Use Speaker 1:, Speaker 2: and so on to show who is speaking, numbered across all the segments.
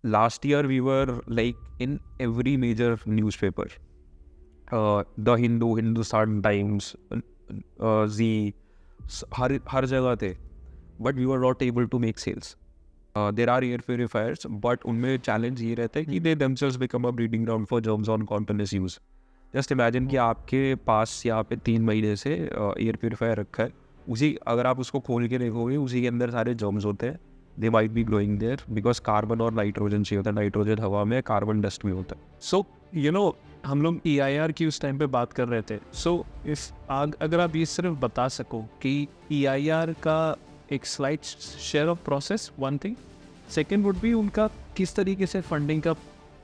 Speaker 1: last year we were like in every major newspaper, the Hindustan Times, Z, हर जगह थे, but we were not able to make sales. There are air purifiers, but उनमें challenge ये रहता है कि they themselves become a breeding ground for germs on continuous use. Just imagine कि आपके पास यहाँ पे 3 महीने से एयर प्योरीफायर रखा है, उसी अगर आप उसको खोल के देखोगे उसी के अंदर सारे जर्म्स होते हैं. They might be growing there because carbon और नाइट्रोजन चाहिए होता है. नाइट्रोजन हवा में, कार्बन डस्ट में होता है.
Speaker 2: सो हम लोग EIR की उस टाइम पे बात कर रहे थे. सो अगर आप ये सिर्फ बता सको कि EIR का एक slight share of process, one thing. Second would be उनका किस तरीके से फंडिंग का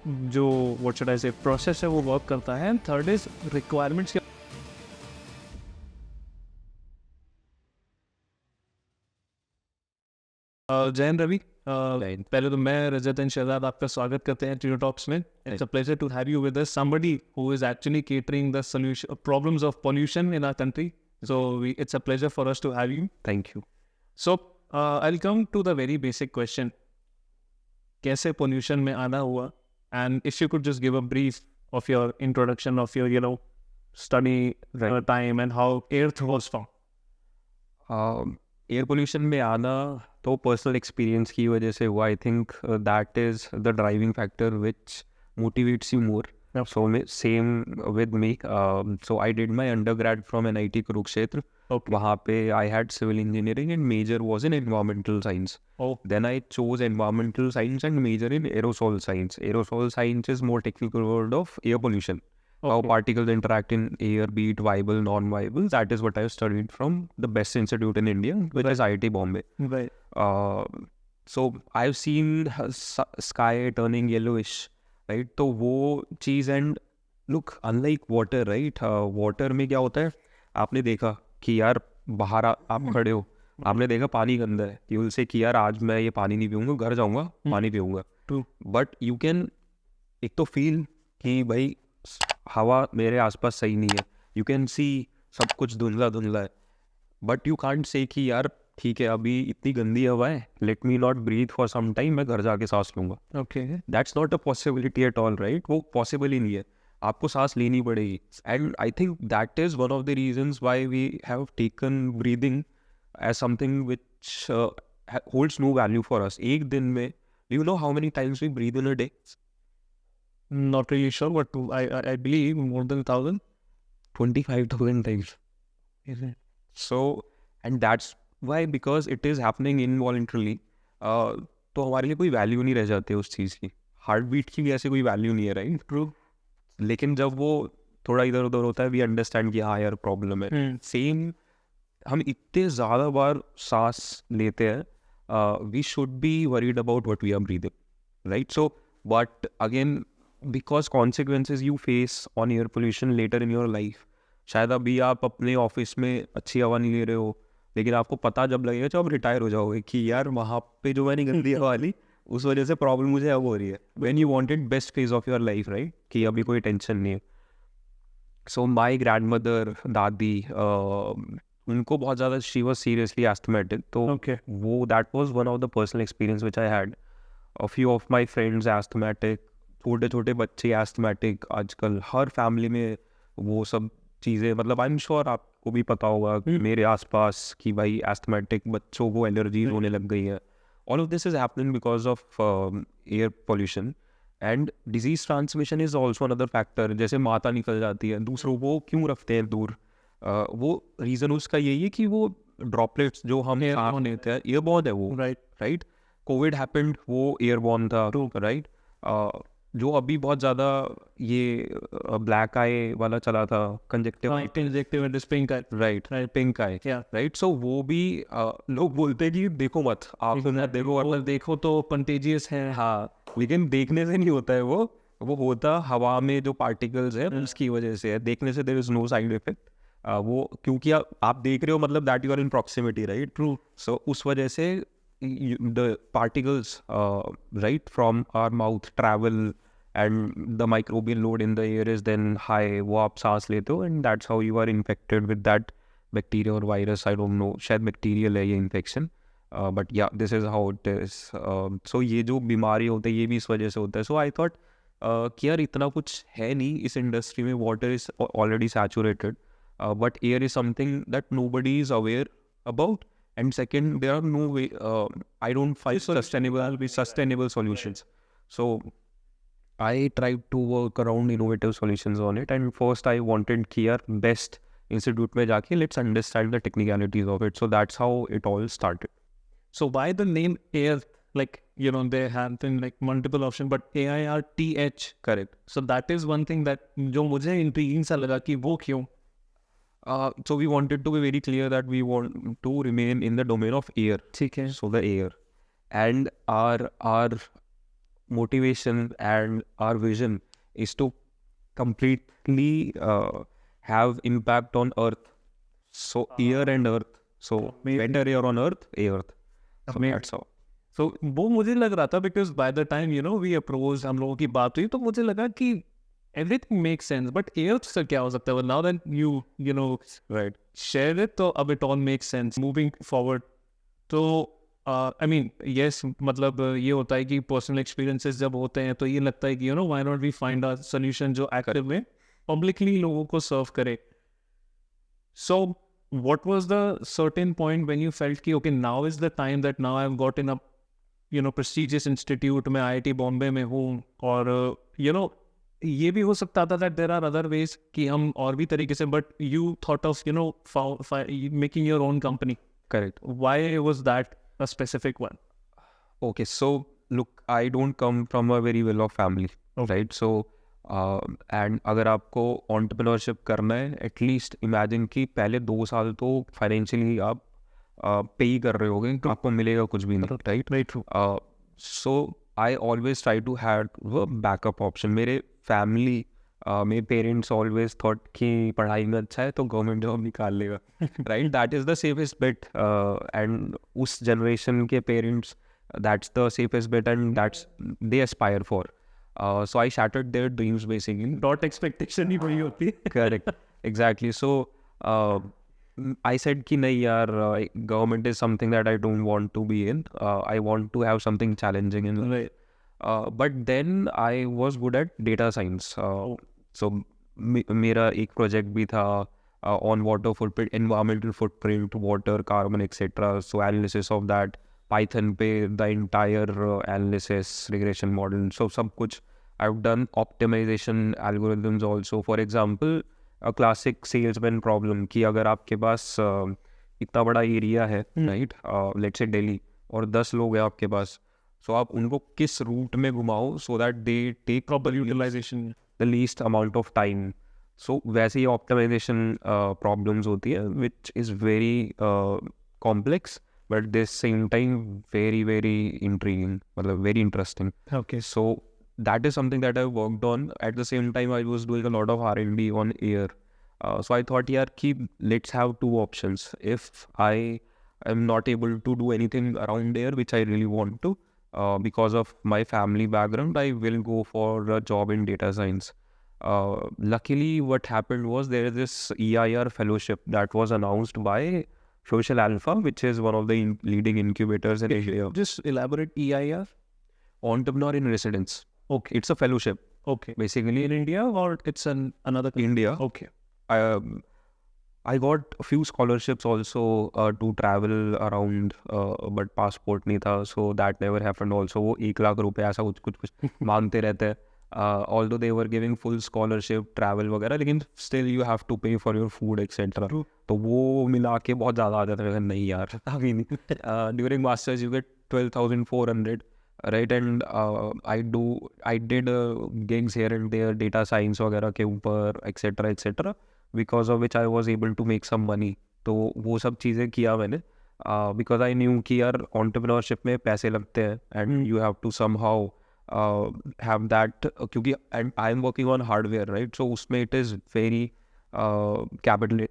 Speaker 2: जो व्हाट शुड आई से प्रोसेस है वो वर्क करता है. And third is requirements. Jain Ravi, पहले तो मैं रजत एंड शहजाद आपका स्वागत करते हैं टीओ टॉक्स में. It's a pleasure to have you with us, somebody who is actually catering the solution problems of pollution in our country. So it's a pleasure for us to have you.
Speaker 1: Thank you.
Speaker 2: So I'll come to the very basic question. कैसे pollution में आना हुआ? And if you could just give a brief of your introduction of your study time and how earth was found.
Speaker 1: Air pollution में आना तो personal experience की वजह से हुआ. I think that is the driving factor which motivates you more. So same with me. So I did my undergrad from NIT Kurukshetra. वहाँ पे I had civil engineering and major was in environmental science. Then I chose environmental science and major in aerosol science. Aerosol science is more technical word of air pollution. How particles interact in air, be it viable, non-viable. That is what I studied from the best institute in India, which is IIT Bombay.
Speaker 2: Right.
Speaker 1: So I've seen sky turning yellowish, right? तो वो चीज़ and look, unlike water, right? Water में क्या होता है? आपने देखा कि यार बाहर आप खड़े हो, आपने देखा पानी गंदा है. You will say कि यार आज मैं ये पानी नहीं पीऊँगा, घर जाऊँगा पानी पीऊँगा.
Speaker 2: True.
Speaker 1: But you can एक तो feel कि भाई हवा मेरे आसपास सही नहीं है. यू कैन सी सब कुछ धुंधला धुंधला है. बट यू कांट से कि यार ठीक है अभी इतनी गंदी हवा है, let me not breathe for some time, मैं घर जाके सांस लूंगा.
Speaker 2: Okay,
Speaker 1: that's not a possibility at all, right? वो पॉसिबल ही नहीं है. आपको सांस लेनी पड़ेगी. And I think that is one of the reasons why we have taken breathing as something which holds no value for us. एक दिन में you know how many times we breathe in a day?
Speaker 2: Not really sure, but I believe more than 1,000.
Speaker 1: 25,000 times.
Speaker 2: Is it?
Speaker 1: So, and that's why, because it is happening involuntarily. तो हमारे लिए कोई value नहीं रह जाती उस चीज़ की. Heart beat की भी ऐसे कोई वैल्यू नहीं है, राइट?
Speaker 2: True.
Speaker 1: लेकिन जब वो थोड़ा इधर उधर होता है, वी अंडरस्टैंड कि हाँ यार प्रॉब्लम है. सेम हम इतने ज़्यादा बार सांस लेते हैं, we should be worried about what we are breathing, right? So but again because consequences you face on air pollution later in your life. शायद अभी आप अपने ऑफिस में अच्छी हवा नहीं ले रहे हो, लेकिन आपको पता जब लगेगा जब आप रिटायर हो जाओगे कि यार वहाँ पे जो मैंने गंदी हवा ली उस वजह से प्रॉब्लम मुझे अब हो रही है. When you wanted best phase of your life, right? कि अभी कोई टेंशन नहीं है. सो माई ग्रैंड मदर, दादी, उनको बहुत ज़्यादा, शी वॉज सीरियसली एस्थमेटिक. तो वो that was one of the personal experience which I had. A few of my friends asthmatic, छोटे छोटे बच्चे एस्थमेटिक. आजकल हर फैमिली में वो सब चीज़ें, मतलब आई एम श्योर आपको भी पता होगा मेरे आसपास कि भाई एस्थमेटिक बच्चों को एलर्जी होने लग गई है. All of this is happening because of air pollution. And disease transmission is also another factor. जैसे माता निकल जाती है, दूसरों को क्यों रखते हैं दूर? वो रीज़न उसका यही है कि वो ड्रॉपलेट्स जो हम सांस लेते हैं एयरबॉर्न है वो, राइट? कोविड हैपेंड, वो एयरबॉर्न था, राइट? जो अभी बहुत ज़्यादा ये ब्लैक आई वाला चला था, कंजक्टिविटिस, पिंक आई, राइट? पिंक आई, राइट? सो वो भी लोग बोलते हैं कि देखो मत, आप देखो, अगर देखो तो कंटेजियस है. हाँ, लेकिन देखने से नहीं होता है वो होता हवा में जो पार्टिकल्स है उसकी वजह से है. देखने से there is no side effect. वो क्योंकि आप देख रहे हो, मतलब that you are in proximity, right? True. So उस वजह से the particles right from our mouth travel and the microbial load in the air is then high. वो आप सांस लेते हो and that's how you are infected with that bacteria or virus. I don't know, शायद bacterial है ये infection. But या this is how it is. So ये जो बीमारी होते हैं ये भी इस वजह से होता है. सो आई थॉट कि यार इतना कुछ है नहीं इस इंडस्ट्री में, water is already saturated, but air is something that nobody is aware about. And second, there are no way, I don't find sustainable solutions. So I tried to work around innovative solutions on it. And first I wanted कि यार best institute में जाके let's understand the technicalities of it. So that's how it all started.
Speaker 2: So why the name air? Like, you know, there have been like multiple options, but AIRTH.
Speaker 1: Correct.
Speaker 2: So that is one thing that जो मुझे intriguing सा लगा कि वो क्यों?
Speaker 1: So we wanted to be very clear that we want to remain in the domain of air.
Speaker 2: ठीक है.
Speaker 1: So the air. And our motivation and our vision is to completely have impact on earth. So air and earth. So better air on earth, earth. So that's how.
Speaker 2: So वो मुझे लग रहा था because by the time you know we approached, हम लोगों की बात हुई तो मुझे लगा कि everything makes sense, but air से क्या हो सकता है? Now that you know
Speaker 1: Right.
Speaker 2: share it, तो अब it all makes sense. Moving forward, तो I mean yes, मतलब ये होता है कि personal experiences जब होते हैं तो ये लगता है कि you know why not we find a solution जो active में publicly लोगों को serve करे. So what was the certain point when you felt कि okay now is the time that now I've got in a you know prestigious institute में IIT Bombay में हूँ और you know ये भी हो सकता था that there are other ways कि हम और भी तरीके से, but you thought of you know making your own company.
Speaker 1: Correct.
Speaker 2: Why was that a specific one?
Speaker 1: Okay, so look, I don't come from a very well-off family, right? So and अगर आपको entrepreneurship करना है, at least imagine कि पहले 2 साल तो financially आप पे ही कर रहे होगे, आपको मिलेगा कुछ भी नहीं, right?
Speaker 2: Very true.
Speaker 1: So I always try to have a backup option. मेरे family, मेरे parents always thought कि पढ़ाई में अच्छा है तो government job निकाल लेगा, right? That is the safest bet. And उस generation के parents, that's the safest bet and that's they aspire for. So I shattered their dreams basically.
Speaker 2: Not expectation ही वही होती है.
Speaker 1: Correct. Exactly. So I said कि नहीं यार, government is something that I don't want to be in. I want to have something challenging in life.
Speaker 2: Right.
Speaker 1: But then I was good at data science. So मेरा एक project भी था on water footprint, environmental footprint, water, carbon, etc. So analysis of that. Python पे the entire analysis, regression model. So सब कुछ I've done optimization algorithms also. For example, a classic salesman problem कि अगर आपके पास इतना बड़ा एरिया है, right? Let's say Delhi, और 10 लोग हैं आपके पास, so आप उनको किस रूट में घुमाओ so that they take
Speaker 2: Proper utilization.
Speaker 1: the least amount of time. So वैसे ही optimization problems होती है which is very complex but at the same time very very intriguing, मतलब very interesting.
Speaker 2: Okay.
Speaker 1: So that is something that I worked on. At the same time I was doing a lot of R&D on air. So I thought यार कि let's have two options. If I am not able to do anything around air which I really want to, because of my family background, I will go for a job in data science. Luckily what happened was there is this EIR fellowship that was announced by Social Alpha, which is one of the leading incubators in Asia.
Speaker 2: Just elaborate EIR.
Speaker 1: Entrepreneur in Residence.
Speaker 2: Okay.
Speaker 1: It's a fellowship.
Speaker 2: Okay.
Speaker 1: Basically
Speaker 2: In India or it's another country?
Speaker 1: India.
Speaker 2: Okay.
Speaker 1: I got a few scholarships also to travel around, but passport नहीं था, so that never happened also. वो 1 लाख रुपए ऐसा कुछ मांगते रहते हैं. Although they were giving full scholarship, travel वगैरह, लेकिन still you have to pay for your food etc. तो वो मिला के बहुत ज़्यादा आ जाता है. नहीं यार अभी नहीं. During masters you get 12,400, right? And I did gigs here and there, data science वगैरह के ऊपर etc. Because of which I was able to make some money. तो वो सब चीज़ें किया मैंने, because I knew कि यार entrepreneurship में पैसे लगते हैं and you have to somehow have that, क्योंकि and I am working on hardware, right? So उसमें it is very capital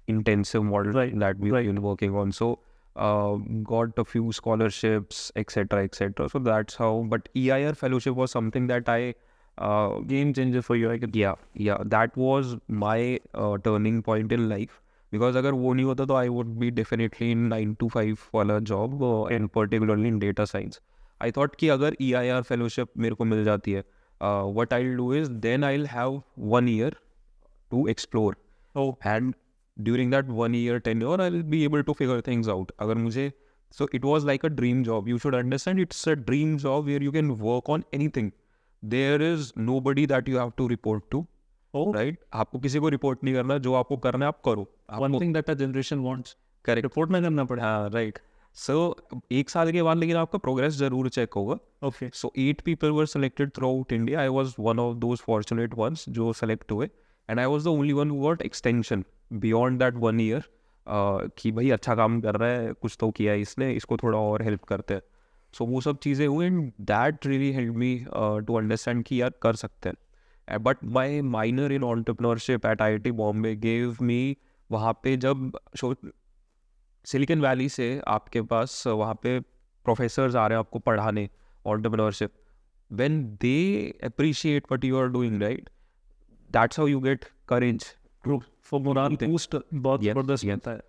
Speaker 1: intensive model that we've been working on. So got a few scholarships etc. So that's how. But EIR fellowship was something that I
Speaker 2: Game changer for you, I guess.
Speaker 1: yeah, that was my turning point in life, because अगर वो नहीं होता तो I would be definitely in 9 to 5 वाला job, and particularly in data science. I thought कि अगर EIR fellowship मेरे को मिल जाती है, what I'll do is then I'll have 1 year to explore.
Speaker 2: Oh.
Speaker 1: And during that 1 year tenure, I'll be able to figure things out. अगर मुझे, so it was like a dream job. You should understand it's a dream job where you can work on anything. There is nobody that you have to report to.
Speaker 2: Oh.
Speaker 1: Right? आपको किसी को report नहीं करना, जो आपको करना है आप करो.
Speaker 2: One thing that a generation wants.
Speaker 1: Correct.
Speaker 2: Report ना करना पड़े.
Speaker 1: हाँ, राइट. सो 1 साल के बाद लेकिन आपका प्रोग्रेस जरूर चेक होगा.
Speaker 2: Okay.
Speaker 1: So 8 people were selected throughout India. I was one of those fortunate ones जो select हुए, and I was the only one who got extension beyond that 1 year. कि भाई अच्छा काम कर रहा है, कुछ तो किया है इसने, इसको थोड़ा और हेल्प करते हैं. सो वो सब चीज़ें हुई, and that really help me to understand कि यार कर सकते हैं. But my minor in entrepreneurship at IIT Bombay gave me, वहाँ पे जब सिलिकन वैली से आपके पास वहाँ पे प्रोफेसर्स आ रहे हैं आपको पढ़ाने entrepreneurship, when they appreciate what you are doing, right, that's how you get courage.
Speaker 2: For moral boost बहुत जबरदस्त होता है.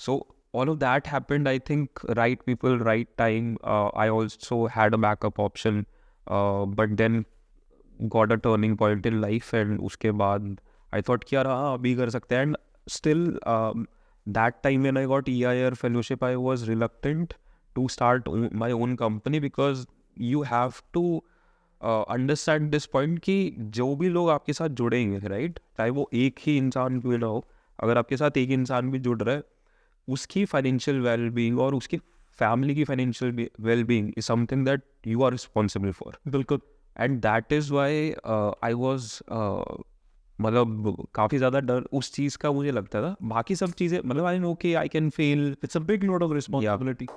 Speaker 1: So all of that happened, I think, right people, right time. I also had a backup option, but then got a turning point in life, and उसके बाद I thought कि यार हाँ अभी कर सकते हैं. And still that time when I got EIR fellowship, I was reluctant to start my own company, because you have to understand this point कि जो भी लोग आपके साथ जुड़ेंगे, राइट, चाहे वो एक ही इंसान क्यों ना हो, अगर आपके साथ एक इंसान भी जुड़ रहा है, उसकी फाइनेंशियल वेलबींग और उसकी फैमिली की financial wellbeing is something that you are responsible for.
Speaker 2: बिल्कुल.
Speaker 1: And that is why I was, मतलब काफ़ी ज़्यादा डर उस चीज़ का मुझे लगता था. बाकी सब चीज़ें, मतलब आई नो कि I can fail,
Speaker 2: It's a big load of responsibility.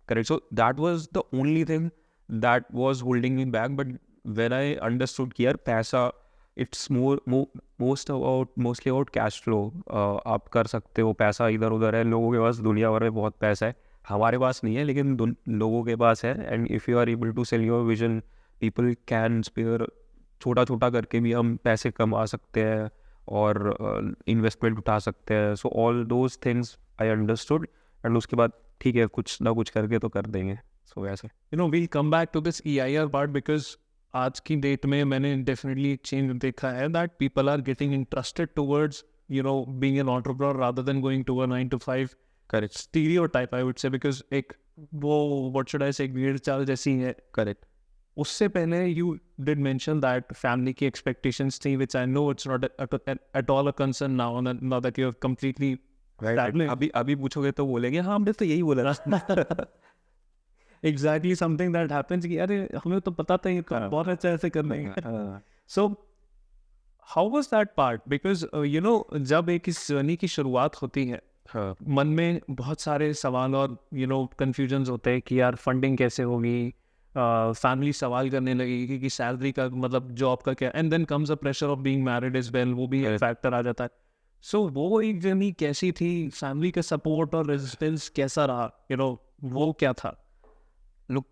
Speaker 1: Correct. So that was the only thing that was holding me back. But when I understood कि यार पैसा, it's mostly about cash flow. आप कर सकते हो, पैसा इधर उधर है, लोगों के पास दुनिया भर में बहुत पैसा है, हमारे पास नहीं है लेकिन लोगों के पास है. And if you are able to sell your vision, people can spare. छोटा छोटा करके भी हम पैसे कमा सकते हैं और इन्वेस्टमेंट उठा सकते हैं. So all those things I understood, and उसके बाद ठीक है कुछ ना कुछ करके तो कर देंगे. सो वैसे
Speaker 2: we'll come back to this EIR part, because आज की डेट में मैंने डेफिनेटली एक चेंज देखा है that people are getting interested towards being an entrepreneur rather than going to a 9 to 5
Speaker 1: correct
Speaker 2: stereotype, I would say, because एक वो what should I say भेड़ चाल जैसी है.
Speaker 1: करेक्ट.
Speaker 2: उससे पहले you did mention that family की expectations थी, which I know it's not at all a concern now that you have completely
Speaker 1: अभी पूछोगे तो बोलेंगे हाँ हमने तो यही बोला ना.
Speaker 2: exactly something that happens कि अरे हमें तो पता था ये बहुत अच्छा ऐसे करना है. So how was that part? Because जब एक इस जर्नी की शुरुआत होती है, मन में बहुत सारे सवाल और confusions होते हैं कि यार फंडिंग कैसे होगी, फैमिली सवाल करने लगेगी कि सैलरी का मतलब जॉब का क्या, and then comes a pressure of being married as well, वो भी एक फैक्टर आ जाता है. सो वो एक जर्नी कैसी थी, फैमिली का सपोर्ट और रेजिस्टेंस कैसा रहा, वो क्या था?
Speaker 1: Look,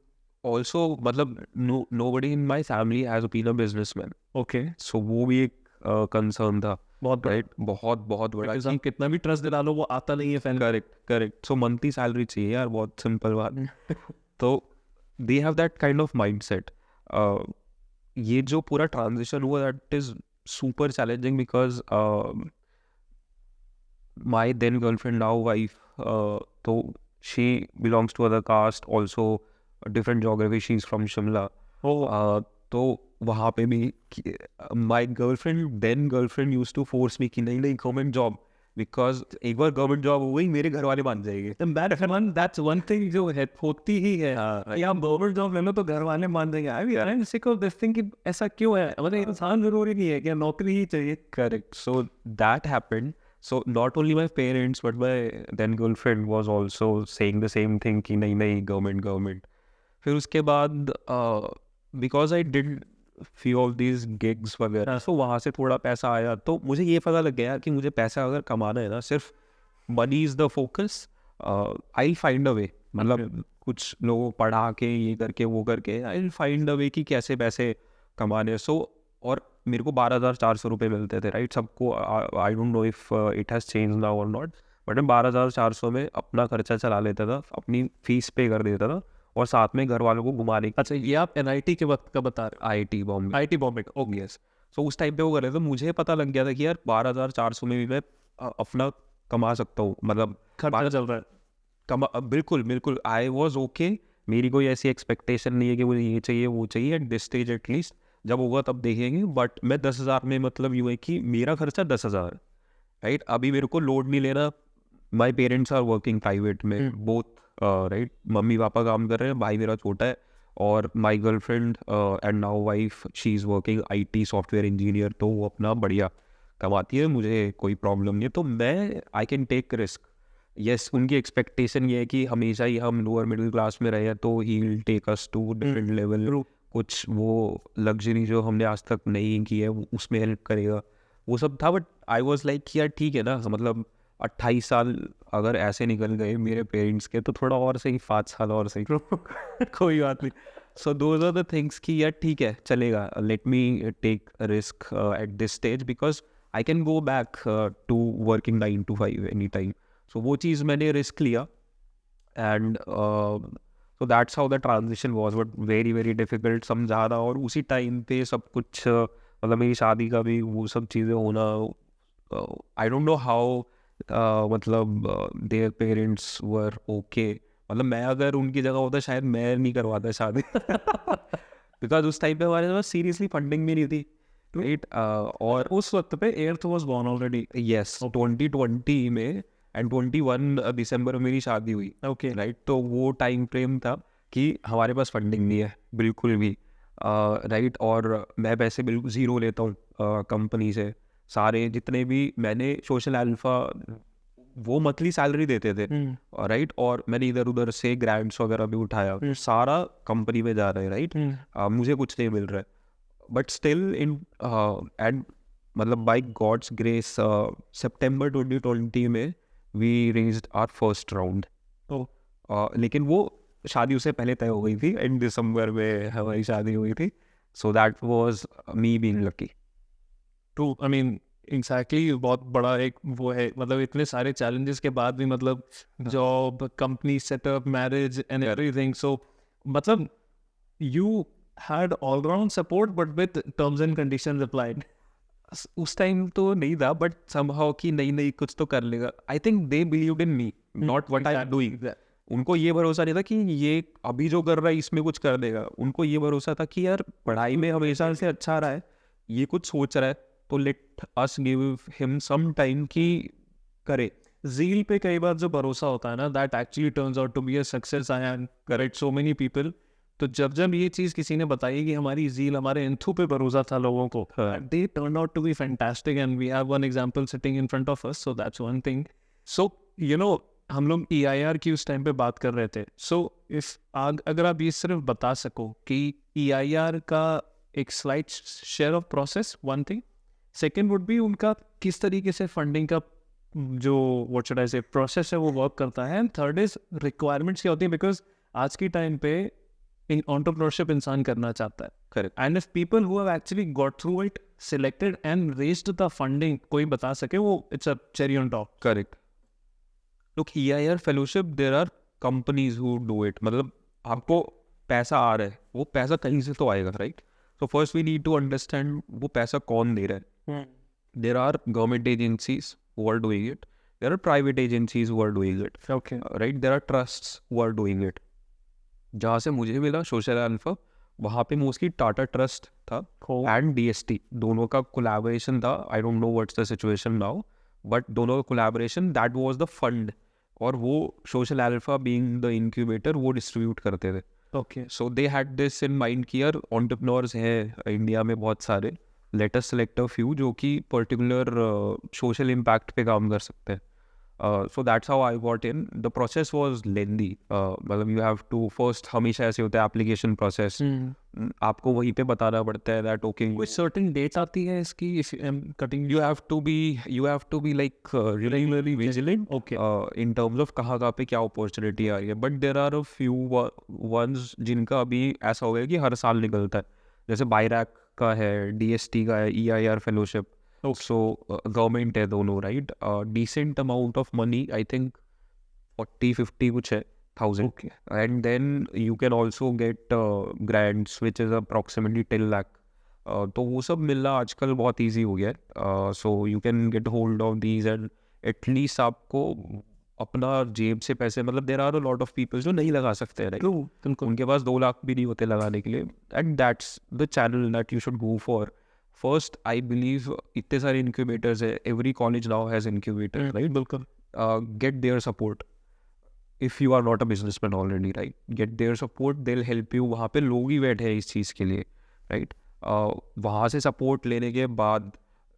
Speaker 1: also मतलब nobody in my family has been a businessman.
Speaker 2: Okay.
Speaker 1: So वो भी एक कंसर्न था.
Speaker 2: बहुत
Speaker 1: राइट, बहुत बड़ा.
Speaker 2: हम कितना भी ट्रस्ट दिला लो वो आता नहीं है फैमिली.
Speaker 1: करेक्ट. सो मंथली सैलरी चाहिए यार, बहुत सिंपल बात. तो they have that kind of mindset. ये जो पूरा ट्रांजिशन हुआ, that is super challenging, because my then girlfriend, now wife, so she belongs to other caste, also a different geography, she's from Shimla. तो वहाँ पे भी my then girlfriend used to force me कि नहीं government job, because एक बार government job हो गई मेरे घर वाले मान जाएंगे.
Speaker 2: That's one thing जो होती ही है, या गवर्नमेंट जॉब ले लो तो घर वाले मान देंगे. I am sick of this thing कि ऐसा क्यों है, मतलब इंसान जरूरी नहीं है क्या, नौकरी ही चाहिए.
Speaker 1: Correct. So that happened. So not only my parents but my then girlfriend was also saying the same thing कि नहीं government. फिर उसके बाद because I did few of these gigs वगैरह, so वहाँ से थोड़ा पैसा आया, तो मुझे ये पता लग गया कि मुझे पैसा अगर कमाना है ना, सिर्फ money is the focus, I'll find a way. मतलब कुछ लोगों पढ़ा के ये करके वो करके I'll find a way कि कैसे पैसे कमाने. So और मेरे को 12,400 रुपये मिलते थे, राइट? सबको I don't know if it has change now और नॉट, बट मैं 12,400 में अपना खर्चा चला लेता था, अपनी फीस पे कर देता था और साथ में घर वालों को घुमाने।
Speaker 2: अच्छा, ये आप NIT के वक्त का बता रहे
Speaker 1: IT बॉम्बे।
Speaker 2: हो? IT बॉम्बे का, ओके।
Speaker 1: यस। सो उस टाइम पे वो कर रहे थे, मुझे पता लग गया था कि यार 12,400 में भी मैं अपना कमा सकता हूँ, मतलब
Speaker 2: खर्चा चल रहा है।
Speaker 1: बिल्कुल बिल्कुल आई वॉज ओके। मेरी कोई ऐसी एक्सपेक्टेशन नहीं है कि मुझे ये चाहिए वो चाहिए, एट दिस स्टेज एटलीस्ट। जब होगा तब देखेंगे, बट मैं 10,000 में, मतलब यूँ है कि मेरा खर्चा 10,000, राइट? अभी मेरे को लोड नहीं लेना। My parents are working private में, बोथ, राइट? मम्मी पापा काम कर रहे हैं, भाई मेरा छोटा है, और my girlfriend and now wife, she is working IT software engineer, तो वो अपना बढ़िया कमाती है, मुझे कोई प्रॉब्लम नहीं है, तो मैं I can take risk. Yes, उनकी एक्सपेक्टेशन ये है कि हमेशा ही हम लोअर मिडिल क्लास में रहे हैं, तो he will take us to different level, कुछ वो लग्जरी जो हमने आज तक नहीं की है उसमें हेल्प करेगा, वो सब था। बट आई वॉज लाइक यार ठीक है ना, मतलब 28 साल अगर ऐसे निकल गए मेरे पेरेंट्स के, तो थोड़ा और सही, 5 साल और सही, कोई बात नहीं। So those are the things कि यार ठीक है, चलेगा, let me take risk at this stage, because I can go back to working 9 to 5 any time. So वो चीज़ मैंने रिस्क लिया, and so that's how the transition was, but very very difficult समझाना। और उसी टाइम पे सब कुछ मतलब मेरी शादी का भी वो सब चीज़ें होना, आई डोंट नो हाउ, मतलब देयर पेरेंट्स वर ओके। मतलब मैं अगर उनकी जगह होता शायद मैं नहीं करवाता शादी बिकॉज उस टाइम पे हमारे पास सीरियसली फंडिंग भी नहीं थी, राइट? और
Speaker 2: उस वक्त पे earth was born already.
Speaker 1: Yes, 2020 में, एंड 21 दिसंबर में मेरी शादी हुई,
Speaker 2: ओके,
Speaker 1: राइट? तो वो टाइम फ्रेम था कि हमारे पास फंडिंग नहीं है बिल्कुल भी, राइट? और मैं पैसे बिल्कुल ज़ीरो लेता हूँ कंपनी से। सारे जितने भी मैंने सोशल अल्फा, वो मंथली सैलरी देते थे, राइट? और मैंने इधर उधर से ग्रांट्स वगैरह भी उठाया, सारा कंपनी में जा रहा है, राइट? मुझे कुछ नहीं मिल रहा है, बट स्टिल इन एंड मतलब बाय गॉड्स ग्रेस सितंबर 2020 में we raised our first round. लेकिन वो शादी उससे पहले तय हो गई थी, इन दिसंबर में हमारी शादी हुई थी। So that was me being lucky.
Speaker 2: True, I mean exactly, बहुत बड़ा एक वो है, मतलब इतने सारे चैलेंजेस के बाद भी, मतलब job, company setup, marriage and everything, so मतलब you had all round support but with terms and conditions applied.
Speaker 1: उस टाइम तो नहीं था, बट समहाउ कि नहीं नहीं कुछ तो कर लेगा। I think they believed in me, not what I am doing. उनको ये भरोसा नहीं था कि ये अभी जो कर रहा है इसमें कुछ कर देगा। उनको ये भरोसा था कि यार पढ़ाई में हमेशा से अच्छा रहा है, ये कुछ सोच रहा है, तो let us give him some time कि करे।
Speaker 2: ज़ील पे कई बार जो भरोसा होता है ना, that actually turns out to be a success. I am correct so many people. तो जब जब ये चीज़ किसी ने बताई कि हमारी ज़ील, हमारे एंथू पे भरोसा था लोगों को, they turn out to be fantastic, and we have one example sitting in front of us, so that's one thing. So you know, हम लोग EIR की उस टाइम पे बात कर रहे थे। सो अगर आप ये सिर्फ बता सको कि EIR का एक slight share of process, one thing. Second would be उनका किस तरीके से फंडिंग का जो व्हाट शुड आई से प्रोसेस है वो वर्क करता है, एंड थर्ड इज रिक्वायरमेंट्स क्या होती है, बिकॉज आज की टाइम पे एंटरप्रेन्योरशिप इंसान करना चाहता है।
Speaker 1: Correct.
Speaker 2: And if people who have actually got through it, selected and raised the funding, कोई बता सके, वो it's a cherry on top.
Speaker 1: Correct. Look, EIR fellowship, there are companies who do it. मतलब आपको पैसा आ रहा है, वो पैसा कहीं से तो आएगा, right? So first we need to understand वो पैसा कौन दे रहा है। There are government agencies who are doing it, there are private agencies who are doing it,
Speaker 2: Okay.
Speaker 1: right? There are trusts who are doing it. जहाँ से मुझे मिला सोशल अल्फा, वहाँ पे मोस्टली टाटा ट्रस्ट था एंड DST, दोनों का collaboration था। I don't know what's the situation now, but दोनों का collaboration, that was the fund, और वो social alpha being the incubator वो डिस्ट्रीब्यूट करते थे।
Speaker 2: Okay.
Speaker 1: So they had this in mind कि यार एंटरप्रेन्योर्स हैं इंडिया में बहुत सारे, let us select a few जो कि पर्टिकुलर सोशल इम्पैक्ट पे काम कर सकते हैं। So that's how I got in. The process was lengthy, मतलब यू हैव टू फर्स्ट, हमेशा ऐसे होता है एप्लीकेशन प्रोसेस, आपको वहीं पे बताना पड़ता है दैट ओके
Speaker 2: कोई सर्टेन डेट आती है इसकी, if I am cutting,
Speaker 1: you have to be like regularly vigilant
Speaker 2: Okay.
Speaker 1: In terms of कहाँ पे क्या अपॉर्चुनिटी आ रही है। But there are a few ones जिनका अभी ऐसा हो गया कि हर साल निकलता है, जैसे बायरैक का है, DST का है, EIR फेलोशिप, सो गवर्नमेंट है दोनों, right. Decent amount of money, I think 40-50 कुछ है, 1000. And then you can also get grants which is approximately 10 lakh. तो वो सब मिलना आजकल बहुत ईजी हो गया है. So you can get hold of these and at least आपको अपना जेब से पैसे, मतलब there are a lot of people जो नहीं लगा सकते हैं, राइट. उनके पास 2 लाख भी नहीं होते लगाने के लिए. And that's the channel that you should go for. First I believe इतने सारे इंक्यूबेटर्स है, every college now has incubator, right.
Speaker 2: बिल्कुल.
Speaker 1: Get there support if you are not a businessman already, right. Get their support, they'll help you. वहाँ पे लोग ही बैठे हैं इस चीज़ के लिए, right. वहाँ से सपोर्ट लेने के बाद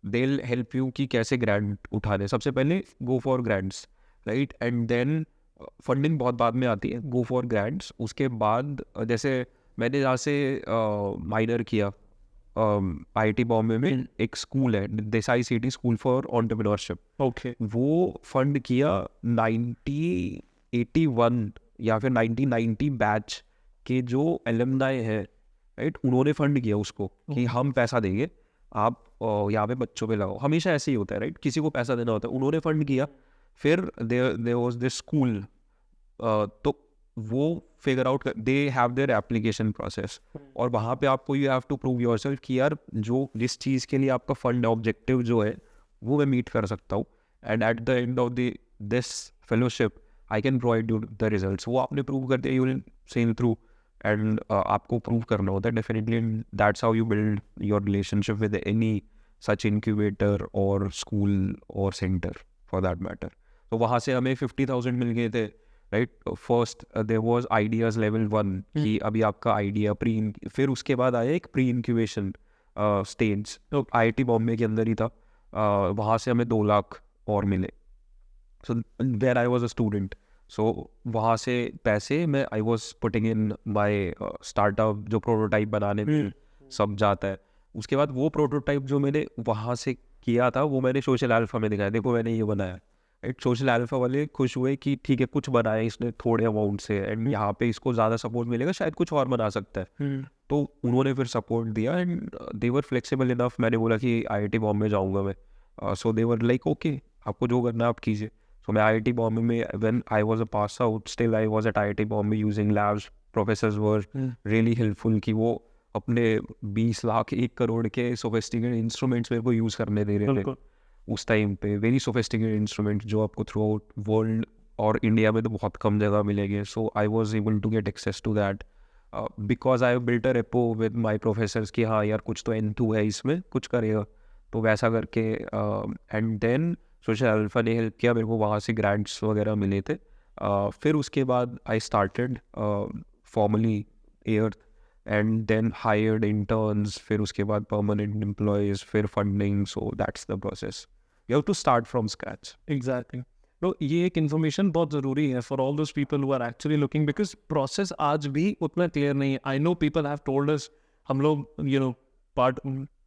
Speaker 1: they'll help you कि कैसे ग्रांट उठाने. सबसे पहले go for grants, right. and then funding बहुत बाद में आती है, go for grants. उसके बाद जैसे मैंने जहाँ से माइनर किया IIT बॉम्बे में एक स्कूल है, Desai city school for entrepreneurship.
Speaker 2: Okay.
Speaker 1: वो फंड किया 1981 या फिर 1990 बैच के जो एलुमनाई है, राइट, उन्होंने फंड किया उसको कि हम पैसा देंगे, आप यहाँ पे बच्चों पे लगाओ. हमेशा ऐसे ही होता है, राइट, किसी को पैसा देना होता है. उन्होंने फंड किया, फिर देयर वाज दिस स्कूल, तो वो figure out, they have their application process, और वहाँ पे आपको you have to prove yourself कि यार जो जिस चीज़ के लिए आपका फंड ऑब्जेक्टिव जो है वो मैं मीट कर सकता हूँ. And at the end of this fellowship I can provide you the results. वो आपने प्रूव कर दिया, you will sell through. And आपको प्रूव करना होता है definitely. That's how you build your relationship with any such incubator और school और सेंटर फॉर दैट मैटर. तो वहाँ से हमें 50,000 मिल गए थे, राइट. First there was ideas level 1 कि अभी आपका आइडिया फिर उसके बाद आया एक प्री इंक्यूबेशन स्टेज, तो IIT बॉम्बे के अंदर ही था. वहाँ से हमें 2 लाख और मिले. So there I was a student. So वहाँ से पैसे मैं I was putting in my startup, जो प्रोटोटाइप बनाने में सब जाता है. उसके बाद वो प्रोटोटाइप जो मैंने वहाँ से किया था वो मैंने सोशल अल्फा में दिखाया, देखो मैंने ये बनाया. राइट, सोशल अल्फा वाले खुश हुए कि ठीक है कुछ बनाया इसने थोड़े अमाउंट से, एंड यहाँ पे इसको ज़्यादा सपोर्ट मिलेगा, शायद कुछ और बना सकता है. तो उन्होंने फिर सपोर्ट दिया and they were flexible enough. मैंने बोला कि IIT बॉम्बे जाऊँगा मैं. सो दे वर लाइक ओके, आपको जो करना है आप कीजिए. सो मैं IIT बॉम्बे में, when I was a pass out, still I was at IIT Bombay using labs. Professors were really helpful कि वो अपने 20 लाख 1 करोड़ के सोफिस्टिकेटेड इंस्ट्रूमेंट्स मेरे को यूज़ करने दे रहे थे उस टाइम पे. वेरी सोफिस्टिकेटेड इंस्ट्रूमेंट जो आपको थ्रू आउट वर्ल्ड और इंडिया में तो बहुत कम जगह मिलेंगे. So I was able to get access to that because I built a repo with my professors कि हाँ यार कुछ तो N2 है इसमें, कुछ करेगा. तो वैसा करके एंड देन सोशल अल्फा ने हेल्प किया मेरे को, वहाँ से ग्रांट्स वगैरह मिले थे. फिर उसके बाद I started formally air and then hired interns, फिर उसके बाद परमानेंट एम्प्लॉयज़, फिर funding. So that's the process. You have to start from scratch.
Speaker 2: Exactly. तो ये एक इन्फॉर्मेशन बहुत ज़रूरी है for all those people who are actually looking, because process आज भी उतना क्लियर नहीं है. I know people have told us, हम लोग part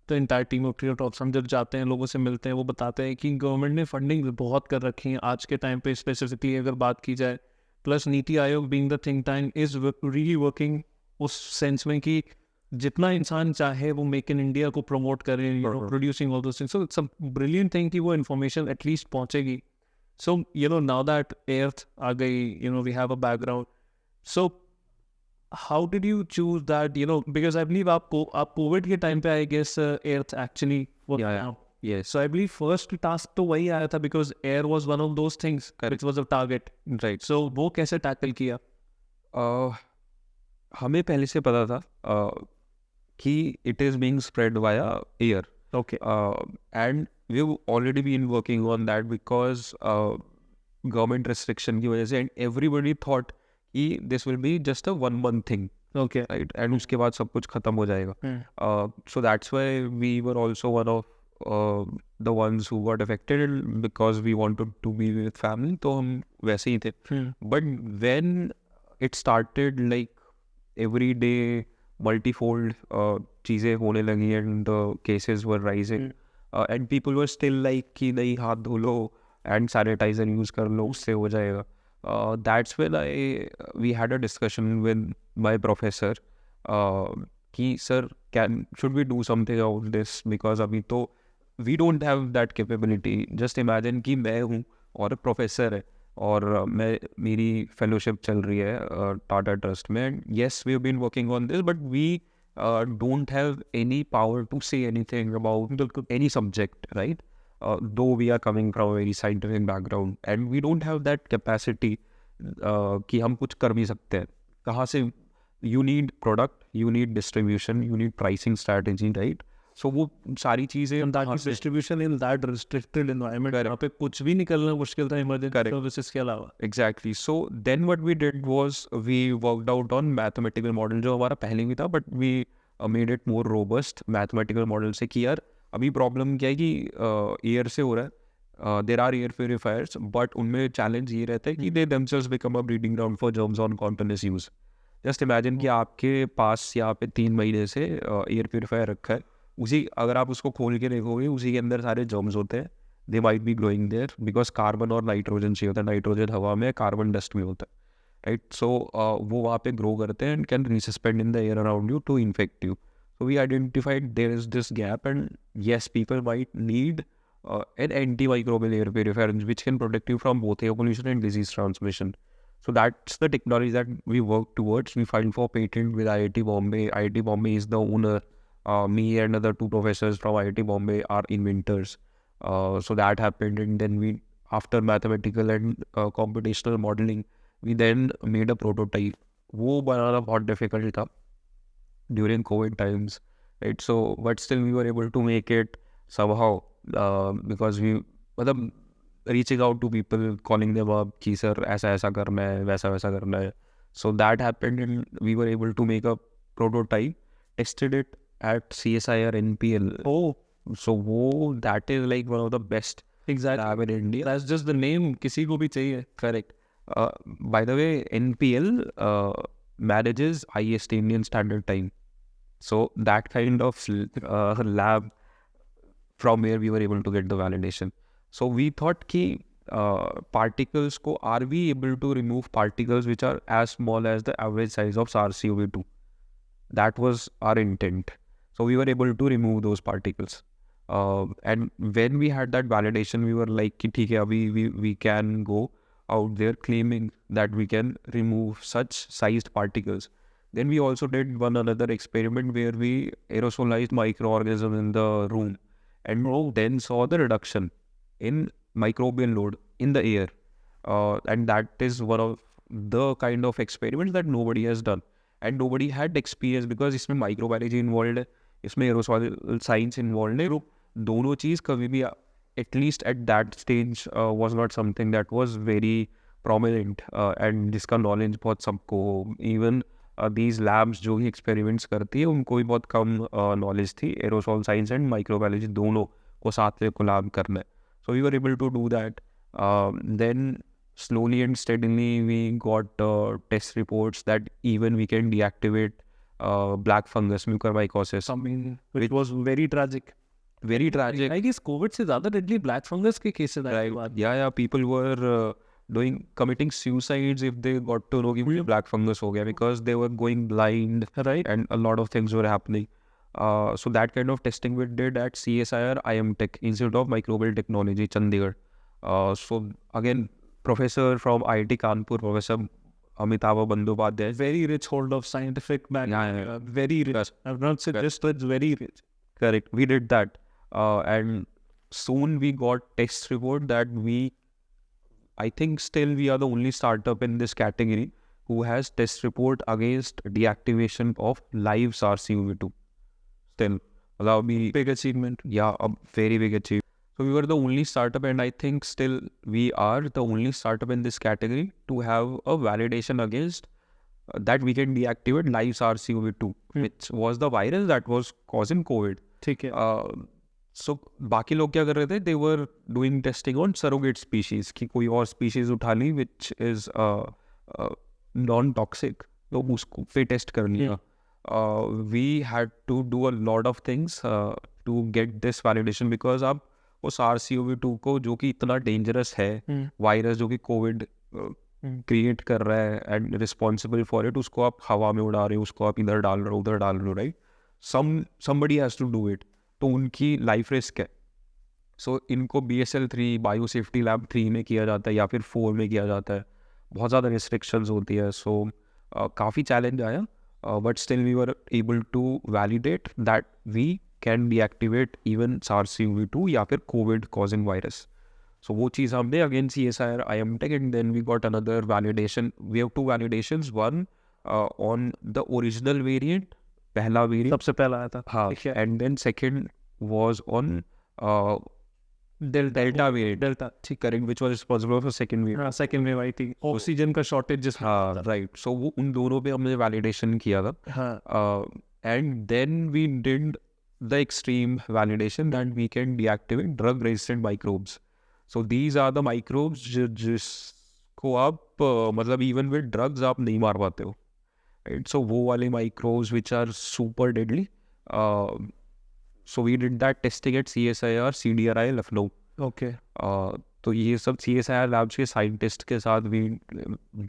Speaker 2: the entire team of creator talks, हम जब जाते हैं लोगों से मिलते हैं, वो बताते हैं कि गवर्नमेंट ने फंडिंग बहुत कर रखी है आज के टाइम पे, स्पेसिफिकली अगर बात की जाए. Plus NITI Aayog being the think tank is really working उस सेंस में कि जितना इंसान चाहे वो मेक इन इंडिया को प्रमोट करें, producing all those things. So it's a brilliant thing कि वो इन्फॉर्मेशन एटलीस्ट पहुंचेगी. सो नाउ दैट एर्थ आ गई, we have a background. So how did you choose that, because I believe आप covid के time पे I guess earth actually
Speaker 1: Yes.
Speaker 2: So I believe first task तो वही आया था because air was one of those things which was a target.
Speaker 1: Right.
Speaker 2: So वो कैसे tackle किया?
Speaker 1: हमें पहले से पता था कि it is being spread via air.
Speaker 2: Okay.
Speaker 1: And we've already been working on that because government restriction की वजह से, and everybody thought कि this will be just a 1 month thing.
Speaker 2: Okay.
Speaker 1: Right. And उसके बाद सब कुछ खत्म हो जाएगा. So that's why we were also one of the ones who got affected because we wanted to be with family. तो हम वैसे ही थे. But when it started, like every day multifold चीज़ें होने लगी and the cases were rising and people were still like कि नहीं हाथ धो लो and sanitizer use कर लो, उससे हो जाएगा. That's when we had a discussion with my professor कि sir should we do something about this? Because अभी तो we don't have that capability. Just imagine कि मैं हूँ और प्रोफेसर है और मेरी फेलोशिप चल रही है टाटा ट्रस्ट में. Yes, we have been working on this, but we don't have any power to say anything about any subject, right? Though we are coming from a very scientific background and we don't have that capacity कि हम कुछ कर भी सकते हैं. कहाँ से? You need product, you need distribution, you need pricing strategy, right? So वो सारी चीज़ें
Speaker 2: distribution in that restricted environment, वहाँ पे कुछ भी निकलना मुश्किल था emergency services के अलावा.
Speaker 1: Exactly. So then what we did was we worked out on mathematical model जो हमारा पहले भी था, but we made it more robust mathematical model से कि यार अभी प्रॉब्लम क्या है कि एयर से हो रहा है. There are air purifiers, but उनमें चैलेंज ये रहता है कि they themselves become a breeding ground for germs on continuous use. Just imagine कि आपके पास यहाँ पे 3 महीने से एयर प्योरीफायर रखा है, उसी अगर आप उसको खोल के देखोगे उसी के अंदर सारे जर्म्स होते हैं. They might be growing there because carbon और नाइट्रोजन चाहिए होता है. नाइट्रोजन हवा में, कार्बन डस्ट में होता है, राइट? सो वो वहाँ पे ग्रो करते हैं and can resuspend in the air around you to infect you. So we identified there is this gap, and yes, people might need an antimicrobial air purifier which can protect you from both air pollution and disease transmission. So that's the technology that we work towards. We filed for patent with IIT Bombay. IIT Bombay is the owner. Me and other 2 professors from IIT Bombay are inventors. So that happened, and then we, after mathematical and computational modeling, we then made a prototype. वो बनाना बहुत difficult था during COVID times, right? So but still we were able to make it somehow because we मतलब reaching out to people, calling them up कि sir ऐसा ऐसा करना है, वैसा वैसा करना है. So that happened, and we were able to make a prototype, tested it at CSIR NPL.
Speaker 2: Oh,
Speaker 1: so वो that is like one of the best
Speaker 2: exactly.
Speaker 1: lab in India.
Speaker 2: That's just the name. किसी को भी चाहिए.
Speaker 1: Correct. By the way, NPL manages highest Indian standard time. So that kind of lab from where we were able to get the validation. So we thought ki particles ko, are we able to remove particles which are as small as the average size of SARS-CoV-2? That was our intent. So we were able to remove those particles. And when we had that validation, we were like, ki, theek hai, abhi we can go out there claiming that we can remove such sized particles. Then we also did one another experiment where we aerosolized microorganisms in the room and then saw the reduction in microbial load in the air. And that is one of the kind of experiments that nobody has done. And nobody had experience because इसमें microbiology involved है, इसमें aerosol science involved है. दोनों चीज़ कभी भी at least at that stage was not something that was very prominent and जिसका knowledge बहुत सबको हो. Even these labs जो भी experiments करती है उनको भी बहुत कम knowledge थी. aerosol science and microbiology दोनों को साथ में collab करना है. So we were able to do that. Then slowly and steadily we got test reports that even we can deactivate black fungus mucormycosis.
Speaker 2: I mean, which was very tragic.
Speaker 1: Very tragic.
Speaker 2: I guess COVID से ज़्यादा deadly black fungus के cases आए
Speaker 1: right. Yeah, people were committing suicides if they got to know कि black fungus हो गया because they were going blind,
Speaker 2: right?
Speaker 1: And a lot of things were happening. So that kind of testing we did at CSIR IMTech, Institute of Microbial Technology, Chandigarh. So again, professor from IIT Kanpur, Professor Amitabh Bandyopadhyay.
Speaker 2: Very rich hold of scientific background.
Speaker 1: Yeah.
Speaker 2: Very rich.
Speaker 1: Yes.
Speaker 2: I've not said just, but it's very rich.
Speaker 1: Correct. We did that. And soon we got test report that I think still we are the only startup in this category who has test report against deactivation of live SARS-CoV-2. Still, allow me.
Speaker 2: Big achievement.
Speaker 1: Yeah, a very big achievement. So we were the only startup, and I think still we are the only startup in this category to have a validation against that we can deactivate live SARS-CoV-2, which was the virus that was causing COVID.
Speaker 2: ठीक है.
Speaker 1: So बाकी लोग क्या कर रहे थे? They were doing testing on surrogate species कि कोई और species उठा ली which is non-toxic, तो उसको पे test कर लिया. We had to do a lot of things to get this validation because अब वो SARS-CoV-2 को जो कि इतना dangerous है, वायरस जो कि COVID क्रिएट कर रहा है and responsible for it, उसको आप हवा में उड़ा रहे हो, उसको आप इधर डाल रहे हो, उधर डाल रहे हो, right? somebody has to do it, तो उनकी लाइफ रिस्क है. सो इनको BSL-3 बायो सेफ्टी लैब 3 में किया जाता है या फिर 4 में किया जाता है. बहुत ज़्यादा रिस्ट्रिक्शंस होती है. सो काफ़ी चैलेंज आया, but still we were able to validate that we can deactivate even SARS-CoV-2 या फिर कोविड कॉजिंग वायरस. सो वो चीज़ हमने again CSIR IMTech, and then we got another validation. We have 2 validations, one on the original variant, पहला variant
Speaker 2: सबसे पहला आया था.
Speaker 1: हाँ, and then second was on delta variant,
Speaker 2: delta,
Speaker 1: ठीक, correct, which was responsible for second wave.
Speaker 2: हाँ, second wave आई थी, ऑक्सीजन का शॉर्टेज जिस.
Speaker 1: हाँ, राइट. सो वो उन दोनों पे हमने वैलिडेशन किया था.
Speaker 2: हाँ,
Speaker 1: and then we did the extreme validation that we can deactivate drug resistant microbes. So these are the microbes जिसको आप मतलब इवन विद ड्रग्स आप नहीं मार पाते हो, राइट. सो वो वाले microbes which are super deadly. So we did that testing at CSIR CDRI Lucknow.
Speaker 2: Okay.
Speaker 1: तो ये सब CSIR labs के साइंटिस्ट के साथ we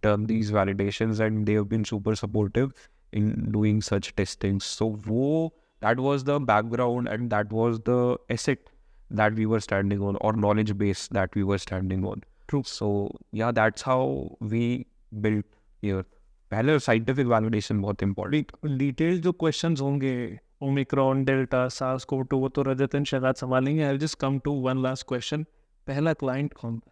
Speaker 1: done these validations and they have been super supportive in doing such testing. So that was the background and that was the asset that we were standing on, or knowledge base that we were standing on.
Speaker 2: True.
Speaker 1: So yeah, that's how we built here. पहले scientific validation बहुत important.
Speaker 2: Detail जो questions होंगे, Omicron, delta, SARS-CoV-2, वो तो Rajat and Shahzad संभालेंगे. I just come to one last question. पहला client कौन था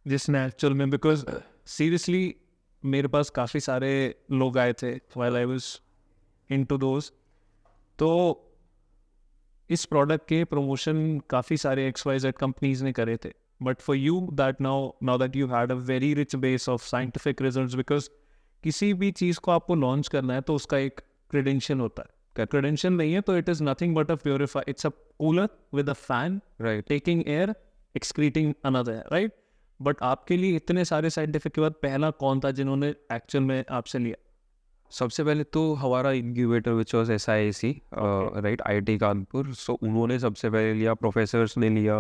Speaker 2: जिसने एक्चुअल में, बिकॉज सीरियसली मेरे पास काफ़ी सारे लोग आए थे while I was into those. तो इस प्रोडक्ट के प्रमोशन काफ़ी सारे XYZ कंपनीज ने करे थे, but for you that now that you had a very rich base of scientific results, because किसी भी चीज़ को आपको लॉन्च करना है तो उसका एक क्रेडेंशियल होता है. क्रेडेंशियल नहीं है तो it is nothing but a purifier. It's a cooler with a fan,
Speaker 1: right,
Speaker 2: taking air, excreting another air, right. But आपके लिए इतने सारे साइंटिफिक के बाद पहला कौन था जिन्होंने एक्चुअल में आपसे लिया?
Speaker 1: सबसे पहले तो हमारा incubator which was SIAC, right, IIT Kanpur. So उन्होंने सबसे पहले लिया, प्रोफेसर्स ने लिया,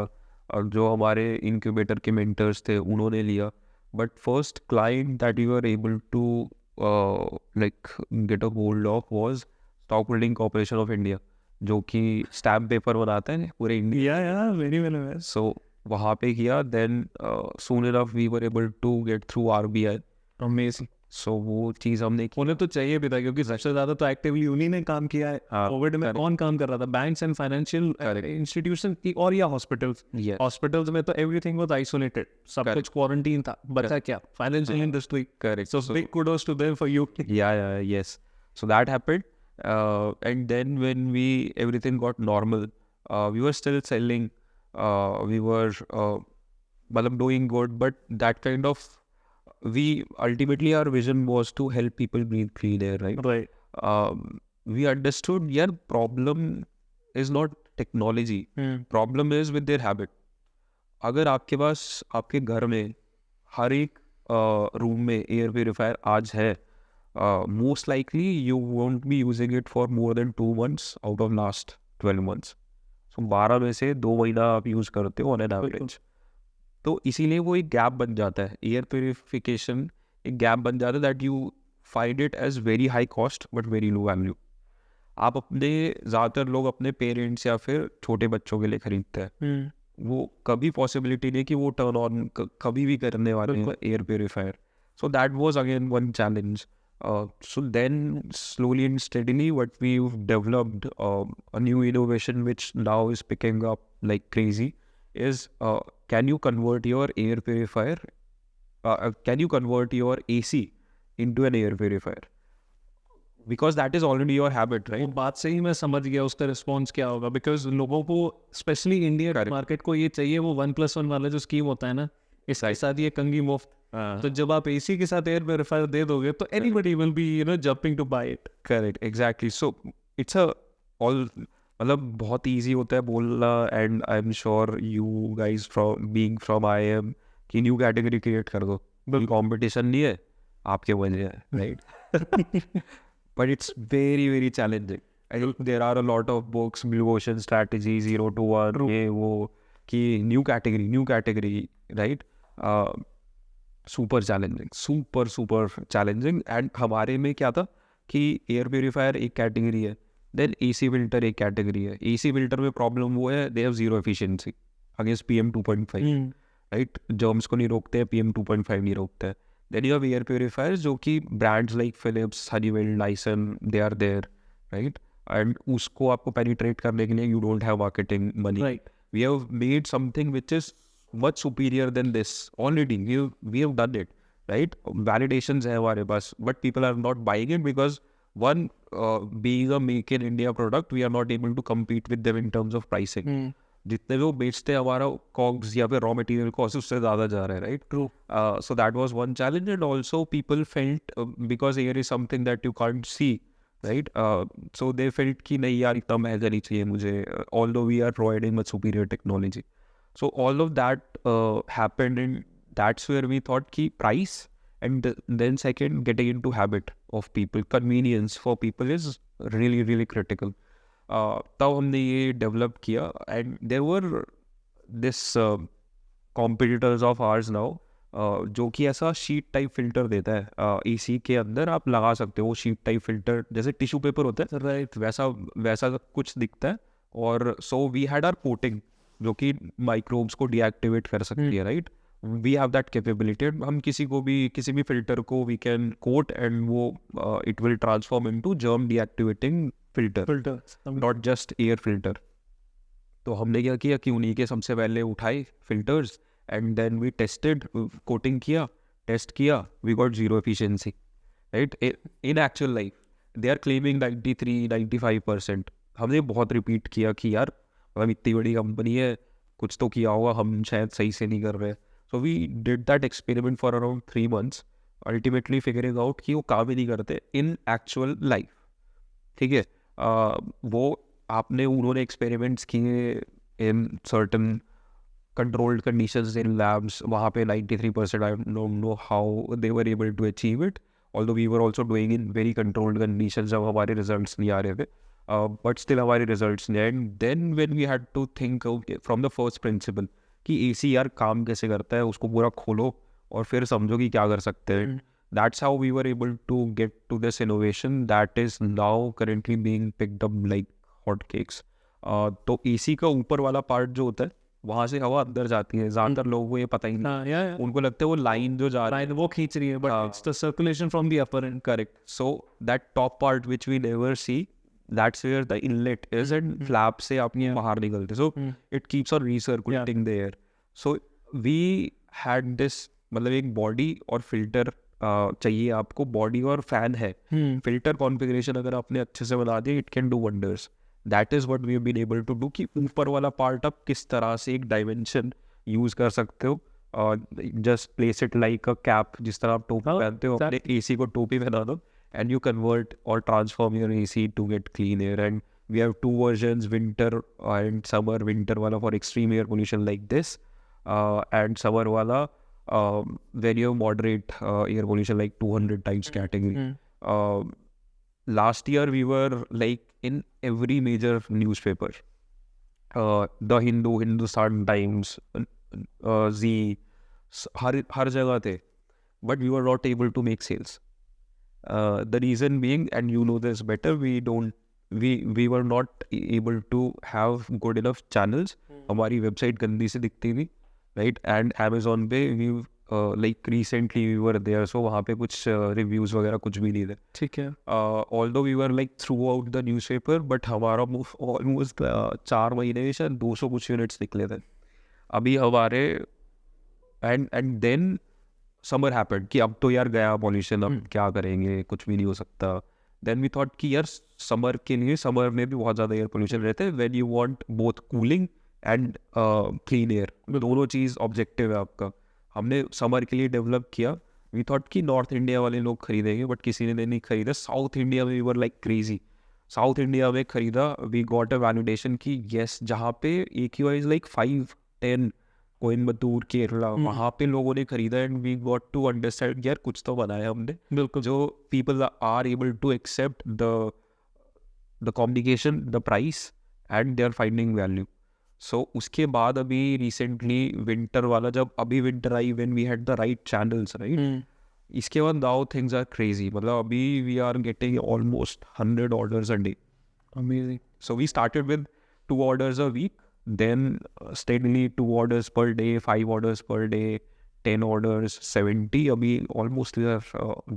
Speaker 1: और जो हमारे इंक्यूबेटर के मेंटर्स थे उन्होंने लिया. But first client that you are able to like get a hold of was stock holding corporation of India, जो कि स्टैम्प पेपर बनाते हैं पूरे इंडिया.
Speaker 2: या वेरी वेल अवेयर.
Speaker 1: सो वहाँ पे किया. Then soon enough we were able to get through RBI.
Speaker 2: Amazing.
Speaker 1: So वो चीज़ हमने की.
Speaker 2: उन्हें तो चाहिए भी था क्योंकि सबसे ज़्यादा तो एक्टिवली उन्हीं ने काम किया है. कोविड में कौन काम कर रहा था? बैंक्स एंड फाइनेंशियल इंस्टीट्यूशन की, और या हॉस्पिटल्स. हॉस्पिटल्स में तो एवरीथिंग वाज आइसोलेटेड, सब कुछ क्वारंटीन था. बचा क्या? Financial industry.
Speaker 1: Correct.
Speaker 2: So big kudos to them for you.
Speaker 1: Yes. So that happened. And then when everything got normal, we were still selling. We were doing good, but that kind of, we ultimately, our vision was to help people breathe clean air, right?
Speaker 2: Right.
Speaker 1: We understood, problem is not technology. Problem is with their habit. अगर आपके पास आपके घर में हर एक room में air purifier आज है, most likely you won't be using it for more than 2 months out of last 12 months. So 12 में से 2 महीना आप यूज़ करते हो on an average. तो इसीलिए वो एक गैप बन जाता है. एयर प्योरीफिकेशन एक गैप बन जाता है that you find it as very high cost but very low value. आप अपने, ज़्यादातर लोग अपने पेरेंट्स या फिर छोटे बच्चों के लिए खरीदते हैं. वो कभी पॉसिबिलिटी नहीं कि वो टर्न ऑन कभी भी करने वाले हैं air purifier. So that was again one challenge. So then slowly and steadily what we've developed, a new innovation which now is picking up like crazy, is can you convert your air purifier, can you convert your AC into an air purifier? Because that is already your habit, right?
Speaker 2: बात से ही मैं समझ गया उसका response क्या होगा. Because लोगों को स्पेशली इंडियन मार्केट को ये चाहिए, वो 1+1 वाला जो स्कीम होता है ना, इसके साथ ये कंगी मुफ्त. तो जब आप AC के साथ एयर प्योरीफायर दे दोगे तो anybody will be jumping to buy it.
Speaker 1: Correct, exactly. So it's a all, बहुत ईजी होता है बोलना, and I am sure you guys from IIM की न्यू कैटेगरी क्रिएट कर दो. बिल्कुल कॉम्पिटिशन नहीं है, आपके वजह है, right. But it's very very challenging. There are a lot of books, blue ocean strategy, 0 to 1, ये वो, कि new category, right. Super challenging. And हमारे में क्या था कि एयर प्योरीफायर एक कैटेगरी है, देन AC फिल्टर एक कैटेगरी है. AC फिल्टर में प्रॉब्लम वो है, they have zero efficiency against PM2.5, right. Germs को नहीं रोकते हैं, PM2.5 नहीं रोकते हैं. Then you have air purifiers जो कि brands like Philips, Honeywell, Dyson, they are there, right. And उसको आपको पेनिट्रेट करने के लिए you don't have marketing money.
Speaker 2: Right.
Speaker 1: We have made something which is much superior than this already. We have done it, right? Validations है हमारे पास, but people are not buying it because one, being a make in India product, we are not able to compete with them in terms of pricing. जितने वो बेचते हैं हमारा COGS या फिर raw material cost उससे ज़्यादा जा रहा है, right?
Speaker 2: True.
Speaker 1: So that was one challenge, and also people felt because air is something that you can't see, right? So they felt कि नहीं यार इतना महंगा नहीं चाहिए मुझे, although we are providing much superior technology. So all of that happened, and that's where we thought कि price, and then second, getting into habit of people, convenience for people is really really critical. तब हमने ये develop किया, and there were this competitors of ours now जो कि ऐसा sheet type filter देता है. AC के अंदर आप लगा सकते हो वो शीट टाइप फिल्टर, जैसे टिश्यू पेपर होता है,
Speaker 2: Right.
Speaker 1: वैसा कुछ दिखता है. और so we had our coating जो कि माइक्रोब्स को डीएक्टिवेट कर सकती है, right. We have that capability. हम किसी भी फिल्टर को वी कैन कोट, एंड वो it will transform into germ deactivating filter, not just air filter. तो हमने क्या किया कि उन्हीं के सबसे पहले उठाए filters, and then we tested, coating किया, टेस्ट किया, we got zero efficiency, right. In actual life they are claiming 93-95%. हमने बहुत रिपीट किया कि यार हम इतनी बड़ी कंपनी है, कुछ तो किया होगा, हम शायद सही से नहीं कर रहे. So we did that experiment for around 3 months, ultimately figuring out कि वो काम ही नहीं करते इन एक्चुअल लाइफ. ठीक है. वो उन्होंने एक्सपेरिमेंट्स किए in certain controlled conditions in labs. वहाँ पे 93%, I don't know how they were able to achieve it, although we were also doing in very controlled conditions जब हमारे results नहीं आ रहे थे, but still हमारे results नहीं आए. And then when we had to think from the first principle कि AC यार काम कैसे करता है, उसको पूरा खोलो और फिर समझो कि क्या कर सकते हैं. That's how we were able to get to this innovation that is now currently being picked up like hotcakes. तो AC का ऊपर वाला पार्ट जो होता है, वहाँ से हवा अंदर जाती है. ज़्यादातर लोगों को ये पता ही नहीं, उनको लगता है वो लाइन जो जा रही है
Speaker 2: वो खींच रही है, but it's the circulation from the upper end.
Speaker 1: Correct. So that top part which we never see, that's where the inlet is, and flap से आप बाहर निकलते. So it keeps on recirculating the air. So we had this, मतलब एक body और filter चाहिए आपको. Body और फैन है, फिल्टर कॉन्फ़िगरेशन अगर आपने अच्छे से बना दिया, it can do wonders. That is what we have been able to do कि ऊपर वाला पार्ट आप किस तरह से एक डायमेंशन यूज़ कर सकते हो. Just place it like a cap, जिस तरह आप टोपी पहनते हो, अपने AC को टोपी पहना दो, एंड यू कन्वर्ट और transform your AC to get clean air. And we have 2 versions, winter and summer. Winter वाला for extreme air pollution like this, and summer वाला very moderate air pollution like 200 types category. Last year we were like in every major newspaper, The Hindu, Hindustan Times, Z, हर जगह थे, but we were not able to make sales. The reason being, and you know this better, we were not able to have good enough channels. हमारी website गंदी से दिखती थी, right? And Amazon पे we like recently we were there, so वहाँ पे कुछ reviews वगैरह कुछ भी नहीं थे.
Speaker 2: ठीक है.
Speaker 1: Although we were like throughout the newspaper, but हमारा almost 4 महीने में शायद 200 कुछ यूनिट्स निकले थे. अभी हमारे and then summer happened कि अब तो यार गया पॉल्यूशन, अब क्या करेंगे, कुछ भी नहीं हो सकता. Then we thought कि यार समर के लिए, समर में भी बहुत ज़्यादा एयर पोल्यूशन रहते हैं. When you want both cooling and clean air, दोनों चीज़ ऑब्जेक्टिव है आपका. हमने समर के लिए डेवलप किया. वी थॉट कि नॉर्थ इंडिया वाले लोग खरीदेंगे, बट किसी ने नहीं खरीदा. साउथ इंडिया में we were like crazy. South India में खरीदा. वी गॉट अ वैलिडेशन कि येस, जहाँ पे AQI is like 5-10, Coimbatore, Kerala, वहाँ पे लोगों ने खरीदा. And we got to understand यार कुछ तो बनाया हमने.
Speaker 2: बिल्कुल.
Speaker 1: जो people are able to accept the communication, the price, and they are finding value. So उसके बाद अभी रिसेंटली विंटर वाला, जब अभी विंटर आई, when we had the right channels, right, इसके बाद नाउ थिंग्स आर क्रेजी. मतलब अभी we are getting almost 100 orders a day
Speaker 2: Amazing.
Speaker 1: So we started with 2 orders a week, then steadily 2 orders per day, 5 orders per day, 10 orders, 70. अभी almost we are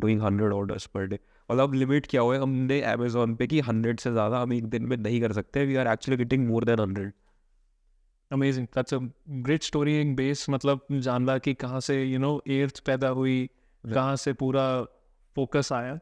Speaker 1: doing 100 orders per day. और अब limit क्या हुआ है हमने Amazon पे कि 100 से ज़्यादा हम एक दिन में नहीं कर सकते. We are actually getting more than 100.
Speaker 2: Amazing. That's a great storying base. मतलब जानला कि कहाँ से एर्थ पैदा हुई, कहाँ से पूरा फोकस आया.